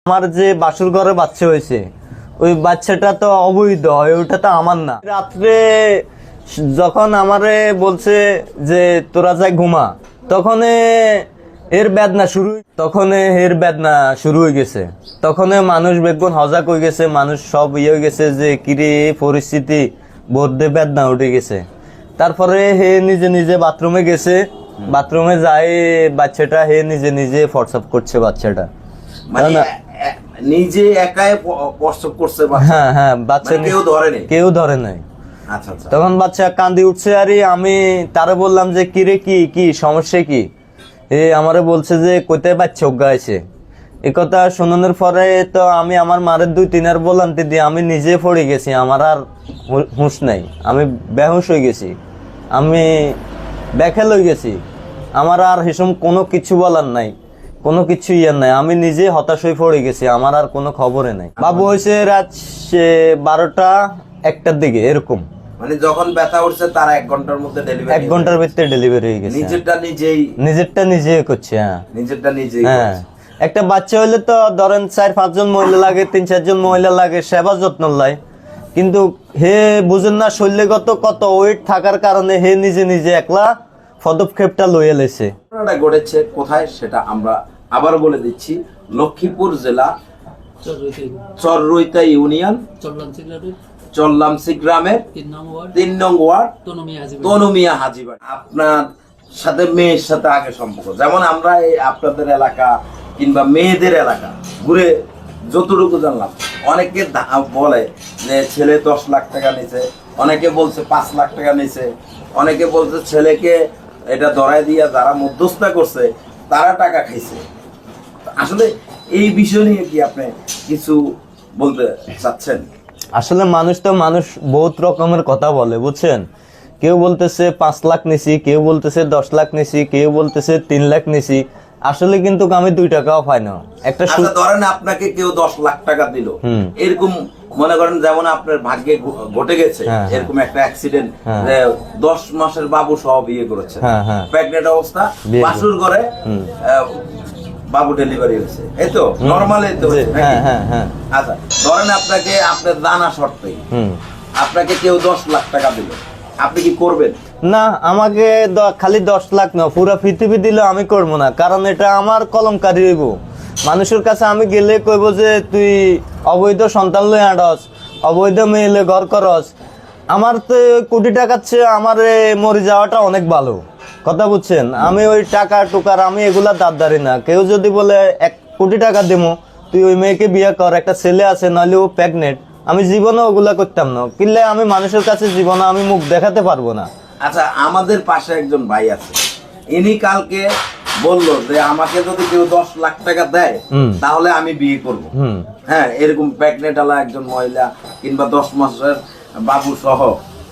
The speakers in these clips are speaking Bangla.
আমার যে বাসুর ঘরে বাচ্চা হয়েছে ওই বাচ্চাটা তো অবৈধ, ওটা তো আমার না। রাত্রে যখন আমারে বলছে যে তোরা যাই ঘুমা, তখন এর বেদনা শুরু হয়ে গেছে। তখন মানুষ বেগুন হজাক হয়ে গেছে, মানুষ সব ইয়ে হয়ে গেছে যে কিরে পরিস্থিতি, বোধে বেদনা উঠে গেছে। তারপরে হে নিজে নিজে বাথরুমে গেছে, বাথরুমে যায় বাচ্চাটা হে নিজে নিজে হোয়াটসঅ্যাপ করছে বাচ্চাটা, নিজে একাই প্রসব করছে। হ্যাঁ হ্যাঁ, বাচ্চা কেউ ধরে নাই। আচ্ছা আচ্ছা। তখন বাচ্চা কান্দি উঠছে, আর আমি তারে বললাম যে কিরে কি সমস্যা কি, আমারে বলছে যে কোথায় বাচ্চা গাইছে। এই কথা শোনানোর পরে তো আমি আমার মারের 2-3 বললাম দিদি, আমি নিজে পড়ে গেছি, আমার আর হুঁশ নাই, আমি বেহুশ হয়ে গেছি, আমি বেখেল হয়ে গেছি, আমার আর হিসম কোনো কিছু বলার নাই, কোনো কিছু ইয়ার নাই, আমি নিজে হতাশ হয়ে পড়ে গেছি, আমার আর কোনো খবরে নাই। বাবু হয়েছে রাত 12টা-1টার দিকে এরকম, মানে যখন ব্যথা উঠছে তার 1 ঘন্টার মধ্যে ডেলিভারি, 1 ঘন্টার ভিতরে ডেলিভারি হয়ে গেছে। নিজেরটা নিজেই করছে। হ্যাঁ, নিজেরটা নিজেই। হ্যাঁ, একটা বাচ্চা হইলে তো ধরেন 4-5 জন মহিলা লাগে, 3-4 জন মহিলা লাগে, সেবা যত্ন লাই, কিন্তু হে বুঝেন না শৈল্যগত কত ওয়েট থাকার কারণে হে নিজে নিজে একলা পদক্ষেপটা লইয়া লেছে। ঘটেছে কোথায় সেটা আমরা আবার বলে দিচ্ছি, লক্ষ্মীপুর জেলা চররুইতা ইউনিয়ন চল্লামসি গ্রামের 3 নং ওয়ার্ড তনুমিয়া হাজিবাড়ি। আপনার সাথে মেয়ের সাথে আগে সম্পর্ক, যেমন আমরা এই আপনাদের এলাকা কিংবা মেয়েদের এলাকা ঘুরে যতটুকু জানলাম, অনেকে বলে যে ছেলে 10 লাখ টাকা নিছে, অনেকে বলছে 5 লাখ টাকা নিছে, অনেকে বলছে ছেলেকে এটা ধরাই দিয়া যারা মধ্যস্থতা করছে তারা টাকা খাইছে। আসলে এই বিষয় নিয়ে কি আপনি কিছু বলতে চাচ্ছেন? আসলে মানুষ বহুত রকমের কথা বলে, বুঝছেন। কেউ বলতেছে 5 লাখ নিছি, কেউ বলতেছে 10 লাখ নিছি, কেউ বলতেছে 3 লাখ নিছি। আসলে কিন্তু আমি 2 টাকাও পাই না। একটা ধরেন আপনাকে কেউ 10 লাখ টাকা দিল, এরকম মনে করেন যেমন আপনার ভাগ্যে ঘটে গেছে এরকম একটা অ্যাক্সিডেন্ট, 10 মাসের বাবু সহ বিয়ে করেছে, প্রেগনেন্ট অবস্থা, বাসুর ঘরে বাবু ডেলিভারি হয়েছে, এই তো নরমাল, এই তো। আচ্ছা, ধরেন আপনাকে আপনার জানা শর্তে আপনাকে কেউ 10 লাখ টাকা দিল, আপনি কি করবেন? না, আমাকে খালি 10 লাখ না, পুরো পৃথিবী দিলে আমি করবো না, কারণ এটা আমার কলঙ্কারি হইব। মানুষের কাছে আমি গেলে কইব যে তুই অবৈধ সন্তান লই আডস, অবৈধ মেয়েলে ঘর করস। আমার তো কোটি টাকার চেয়ে আমার মরে যাওয়াটা অনেক ভালো, কথা বুঝছেন। আমি ওই টাকা টুকার আমি এগুলা দাঁড়দারি না। কেউ যদি বলে 1 কোটি টাকা দেবো, তুই ওই মেয়েকে বিয়ে কর, একটা ছেলে আছে, নাহলে ও প্রেগনেন্ট, আমি জীবনে ওগুলা করতাম না। কিনলে আমি মানুষের কাছে জীবনে আমি মুখ দেখাতে পারবো না। আচ্ছা, আমাদের পাশে একজন ভাই আছে, ইনি কালকে বললো যে আমাকে যদি কেউ 10 লাখ টাকা দেয় তাহলে আমি বিয়ে করব। হ্যাঁ, এরকম প্রেগনেন্ট আলা একজন মহিলা কিংবা 10 মাসের বাবু সহ,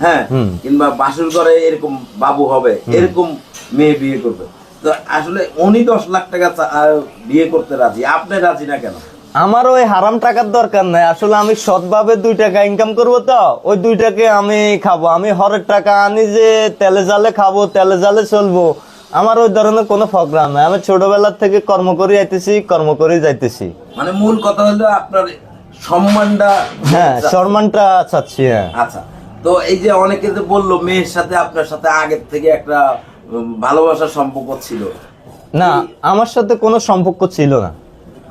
হ্যাঁ, কিংবা বাসুর ঘরে এরকম বাবু হবে, এরকম মেয়ে বিয়ে করবে। তো আসলে উনি 10 লাখ টাকা বিয়ে করতে রাজি, আপনি রাজি না কেন? আমার ওই হারাম টাকার দরকার নাই। আসলে আমি সৎভাবে 2 টাকা ইনকাম করবো, তো ওই 2 টাকা আমি খাবো। আমি হরের টাকা আনি যে তেলে জালে খাবো, তেলে জালে চলবো, আমার ওই ধরনের কোনো প্রোগ্রাম নাই। আমি ছোটবেলার থেকে কর্ম করে আইতেছি, কর্ম করে যাইতেছি। মানে মূল কথা হলো আপনার সম্মানটা, হ্যাঁ, সম্মানটা চাচ্ছি। হ্যাঁ। আচ্ছা, তো এই যে অনেকে যে বললো মেয়ের সাথে আপনার সাথে আগের থেকে একটা ভালোবাসার সম্পর্ক ছিল, না, আমার সাথে কোনো সম্পর্ক ছিল না।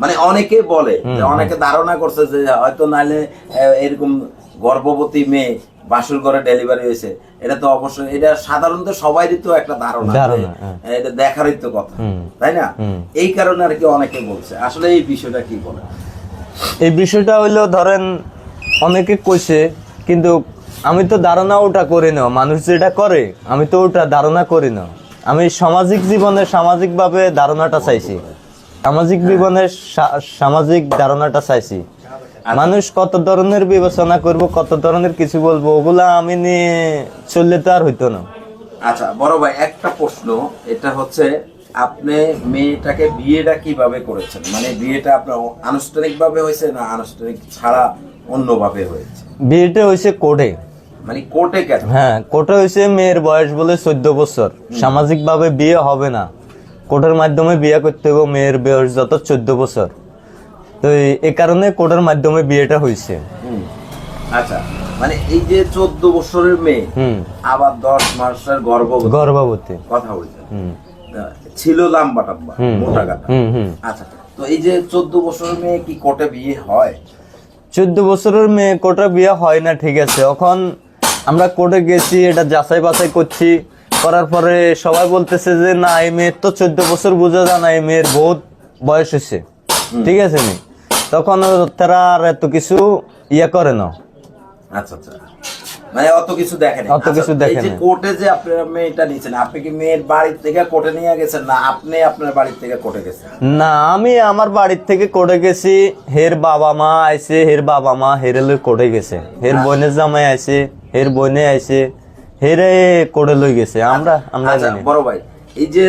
মানে অনেকে বলে, অনেকে ধারণা করছে যে হয়তো নাইলে এরকম গর্ভবতী মেয়ে বাসুর ঘরে ডেলিভারি হয়েছে, এটা তো অবশ্যই, এটা সাধারণত সবাইরই তো একটা ধারণা, এটা দেখারই তো কথা, তাই না? এই কারণে আর কি অনেকে বলছে। আসলে এই বিষয়টা কি বলে? এই বিষয়টা হইলো ধরেন অনেকে কইছে, কিন্তু আমি তো ধারণা ওটা করি না। মানুষ যেটা করে আমি তো ওটা ধারণা করি না। আমি সামাজিক জীবনে সামাজিকভাবে ধারণাটা চাইছি, সামাজিক জীবনের সামাজিক ধারণাটা চাইছি। মানুষ কত ধরনের বিবেচনা করব, কত ধরনের কিছু বলবো, ওগুলা আমি নিয়ে চললে তো আর হইতো না। আচ্ছা বড় ভাই, একটা প্রশ্ন, এটা হচ্ছে আপনি মেয়েটাকে বিয়েটা কিভাবে করেছেন? মানে বিয়েটা আপনার আনুষ্ঠানিক ভাবে হয়েছে না আনুষ্ঠানিক ছাড়া অন্যভাবে হয়েছে? বিয়েটা হয়েছে কোর্টে। মানে কোর্টে কেন? হ্যাঁ, কোর্টে হয়েছে। মেয়ের বয়স বলে 14 বছর, সামাজিক ভাবে বিয়ে হবে না, কোর্টের মাধ্যমে বিয়ে করতে হবে। মেয়ের বয়স যত 14 বছর, তো এই কারণে কোর্টের মাধ্যমে বিয়েটা হয়েছে। আচ্ছা, মানে এই যে 14 বছরের মেয়ে আবার 10 মাসের গর্ভবতী কথা বলছে, ছিল লাম্বা টাম্বা মোটা গাটা। আচ্ছা, তো এই যে 14 বছরের মেয়ে কি কোর্টে বিয়ে হয়? 14 বছরের মেয়ে কোর্টে বিয়ে হয় না, ঠিক আছে। এখন আমরা কোর্টে গেছি, এটা যাচাই বাছাই করছি, করার পরে সবাই বলতেছে যে না, এই মেয়ের তো 14 বছর বোঝা যায় না, এই মেয়ের বহুত বয়স হয়েছে, ঠিক আছে নি। তখন তারা আর এত কিছু ইয়ে করে না। আচ্ছা আচ্ছা, মানে অত কিছু দেখেন, অত কিছু দেখেন। এই যে কোর্টে যে আপনারা মেয়েটা নিয়েছেন, আপনি কি মেয়ের বাড়ি থেকে কোর্টে নিয়ে গেছেন, না আপনি আপনার বাড়ি থেকে কোর্টে গেছেন? না, আমি আমার বাড়ির থেকে কোর্টে গেছি। হের বাবা মা আইছে, হের বাবা মা হেরে লই কোর্টে গেছে, হের বোনের জামাই আইছে, হের বোনে আইছে, হেরে কোর্টে লই গেছে। আমরা জানি। বড় ভাই, এই যে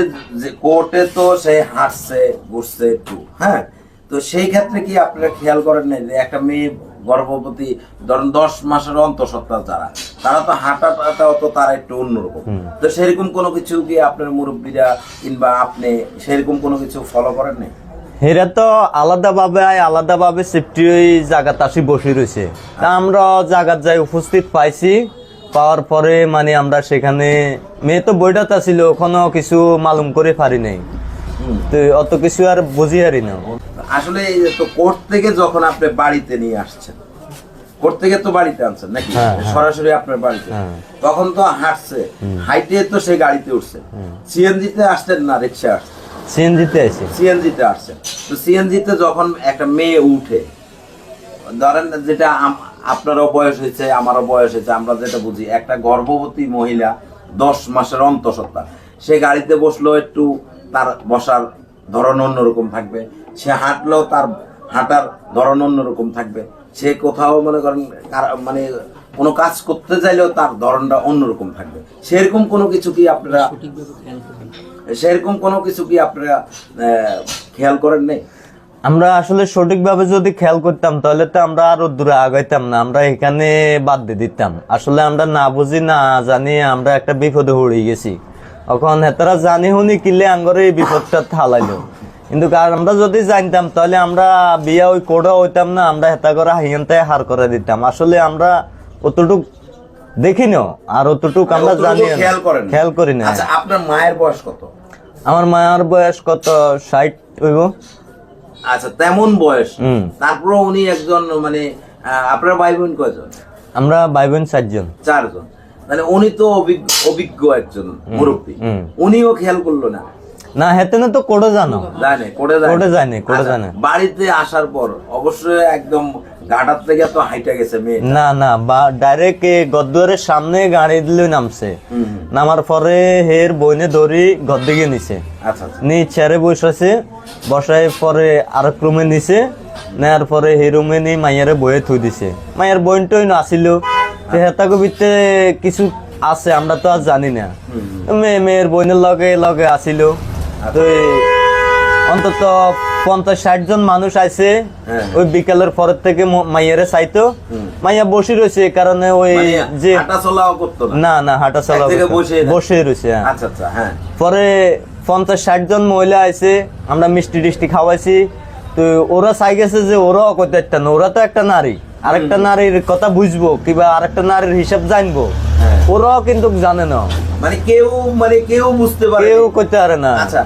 কোর্টে তো সে হাঁটছে ঘুরছে একটু, হ্যাঁ, তো সেই ক্ষেত্রে কি আপনারা খেয়াল করেন না যে একটা মেয়ে গর্ভবতী, ধরেন 10 মাসের অন্তঃসত্ত্বা যারা, তারা তো হাঁটাটাও তো তারা একটু অন্যরকম, তো সেরকম কোনো কিছু কি আপনার মুরব্বীরা কিংবা আপনি সেরকম কোনো কিছু ফলো করেন না? হেরা তো আলাদাভাবে সেফটি ওই জায়গাতে আসি বসে রয়েছে। তা আমরা জায়গার যাই উপস্থিত পাইছি, পাওয়ার পরে মানে আমরা সেখানে, মেয়ে তো বইটাতে ছিল, ওখানে কিছু মালুম করে পারি নাই, তো অত কিছু আর বুঝি হারি না। আসলে তো কোর্ট থেকে যখন আপনি বাড়িতে নিয়ে আসছেন, কোর্ট থেকে তো বাড়িতে আনছেন নাকি সরাসরি আপনার বাড়িতে, তখন তো হাঁটছে, হাইটে তো সেই গাড়িতে উঠছে, সিএনজিতে আসছেন না রিক্সা আসছেন? সিএনজিতে আছে। সিএনজিতে আসছেন, তো সিএনজিতে যখন একটা মেয়ে উঠে, ধরেন যেটা আপনারও বয়স হয়েছে আমারও বয়স হয়েছে, আমরা যেটা বুঝি, একটা গর্ভবতী মহিলা 10 মাসের অন্তঃসত্ত্বা, সে গাড়িতে বসলো, একটু তার বসার ধরন অন্যরকম থাকবে, সে হাঁটলেও তার হাঁটার ধরন অন্যরকম থাকবে, সে কোথাও মনে করেন মানে কোনো কাজ করতে চাইলেও তার ধরনটা অন্যরকম থাকবে। সেরকম কোনো কিছু কি আপনারা খেয়াল করেন নাই? আমরা আসলে সঠিকভাবে যদি খেয়াল করতাম তাহলে তো আমরা আরো দূরে আগাইতাম না, আমরা এখানে বাদ দিয়ে দিতাম। আসলে আমরা না বুঝি না জানি আমরা একটা বিপদে পড়ে গেছি। এখন হেতারা জানি হুনি কিলে আঙ্গরে এই বিপদটা থালাইলো, কিন্তু আমরা যদি জানতাম তাহলে আমরা বিয়া ওই কোডা হইতাম না, আমরা হেতা করে হাইয়ান্তায় হার করে দিতাম। আসলে আমরা অতটুক দেখি না, আর অতটুক আমরা জানি খেয়াল করি না। আচ্ছা, আপনার মায়ের বয়স কত? আমার মায়ের বয়স কত, 60 হইব। আচ্ছা, তেমন বয়স, তারপর উনি একজন, মানে আপনার ভাই বোন কয়জন? আমরা ভাই বোন 4 জন। 4 জন, মানে উনি তো অভিজ্ঞ একজন মুরব্বী, উনিও খেয়াল করলো না? না, হেতে না তো কোড়ে জানো, জানে। বাড়িতে আসার পর অবশ্যই একদম ঘাটার থেকে তো হাইটা গেছে মেয়ে? না, ডাইরেক্ট গদ্দুয়ারের সামনে গাড়ি দিলে নামছে, নামার পরে হের বইনে ধরি গদ দিকে নিছে। আচ্ছা, নি চেয়ারে বসায় পরে আরেক রুমে নিছে, নেওয়ার পরে হে রুমে নি মাইয়ারে বইয়ে থুই দিছে। মাইয়ার বইনটাই আসিল, হেতাকে ভিতরে কিছু আছে আমরা তো আর জানি না, মেয়ের বইনের লগে আসিল। তো অন্তত 50-60 জন মানুষ আছে ওই বিকালের পরের থেকে মাইয়ারে চাইতো, মাইয়া বসে রয়েছে, কারণে ওই যে হাঁটাচলাও করতো না হাঁটাচলা বসে রয়েছে। পরে 50-60 জন মহিলা আছে, আমরা মিষ্টি টিষ্টি খাওয়াইছি। তো ওরা চাই গেছে যে ওরাও করতে একটা না, ওরা তো একটা নারী, আরেকটা নারীর কথা বুঝবো কিংবা আরেকটা নারীর হিসাব জানবো, ওরাও কিন্তু জানে না, মানে কেউ বুঝতে পারে, কেউ করতে পারে না। আচ্ছা,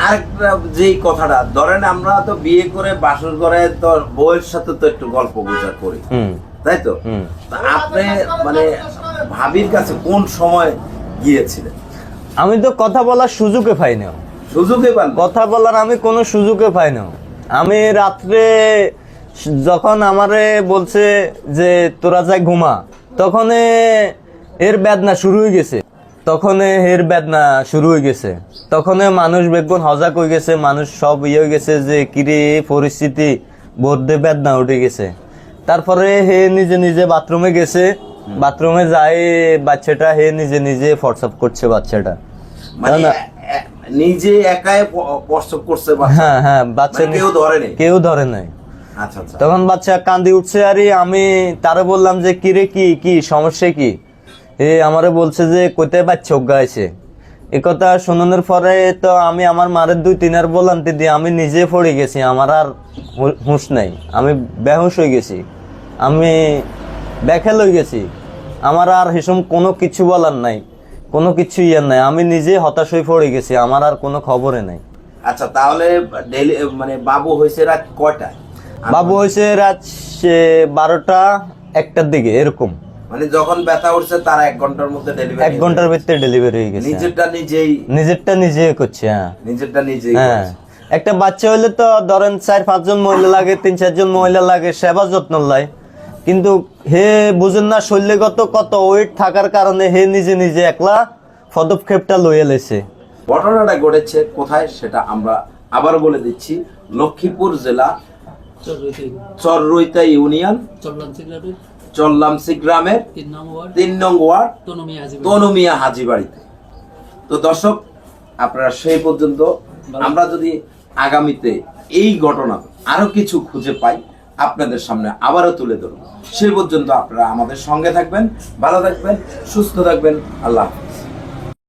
আরেকটা যে কথাটা, ধরেন আমরা তো বিয়ে করে বাসর করে তো বউয়ের সাথে তো একটু গল্প গুজব করি, তাই তো? আপনি মানে ভাবির কাছে কোন সময় গিয়েছিলেন? আমি তো কথা বলার সুযোগে পাই না, কথা বলার আমি কোনো সুযোগে পাই না। আমি রাত্রে যখন আমারে বলছে যে তোরা যাই ঘুমা, তখন এর বেদনা শুরু হয়ে গেছে, তখন মানুষ বেগুন হজাক হয়ে গেছে, মানুষ সব হয়ে গেছে যে কিরে পরিস্থিতি, বোধে বেদনা উঠে গেছে। তারপরে হে নিজে বাথরুমে গেছে, বাথরুমে যায় বাচ্চাটা, হে নিজে ফটসপ করছে বাচ্চাটা, নিজে একাই প্রসব করছে। হ্যাঁ, বাচ্চা কেউ ধরে নাই। আচ্ছা, তখন বাচ্চা কান্দি উঠছে, আর আমি তারে বললাম যে কিরে কি সমস্যা কি? আমারে বলছে যে কোথায় বাচ্চা অজ্ঞা আছে, এ কথা শোনানোর পরে তো আমি আমার মারের 2-3 বলান্তি দিয়ে আমি নিজে পড়ে গেছি, আমার আর হুঁশ নাই, আমি বেহুশ হয়ে গেছি, আমি বেখেল হয়ে গেছি, আমার আর হিসম কোনো কিছু বলার নাই, কোনো কিছু ইয়ে নাই, আমি নিজে হতাশ হয়ে পড়ে গেছি, আমার আর কোনো খবরে নাই। আচ্ছা, তাহলে ডেলি মানে বাবু হয়েছে রাত কয়টায়? বাবু হয়েছে রাত 12টা-1টার দিকে এরকম। মানে যখন ব্যথা উঠছে তার 1 ঘন্টার মধ্যে 1 ডেলিভারি? ঘন্টার ভিতরে ডেলিভারি হয়ে গেছে। নিজেরটা নিজে করছে। হ্যাঁ, নিজেরটা নিজেই হ্যাঁ। একটা বাচ্চা হইলে তো ধরেন 4-5 জন মহিলা লাগে, 3-4 জন মহিলা লাগে, সেবা যত্ন লাই, কিন্তু হে বুঝেন না শৈলীগত কত ওয়েট থাকার কারণে হে নিজে নিজে একলা পদক্ষেপটা লইয়া লেছে। ঘটনাটা ঘটেছে কোথায় সেটা আমরা আবার বলে দিচ্ছি। লক্ষ্মীপুর জেলা চররুইতা ইউনিয়ন চল্লামসি গ্রামের 3 নং ওয়ার্ড তনুমিয়া হাজিবাড়িতে। তো দর্শক, আপনারা সেই পর্যন্ত, আমরা যদি আগামীতে এই ঘটনা আরো কিছু খুঁজে পাই আপনাদের সামনে আবারও তুলে ধরব। সেই পর্যন্ত আপনারা আমাদের সঙ্গে থাকবেন, ভালো থাকবেন, সুস্থ থাকবেন। আল্লাহ হাফেজ।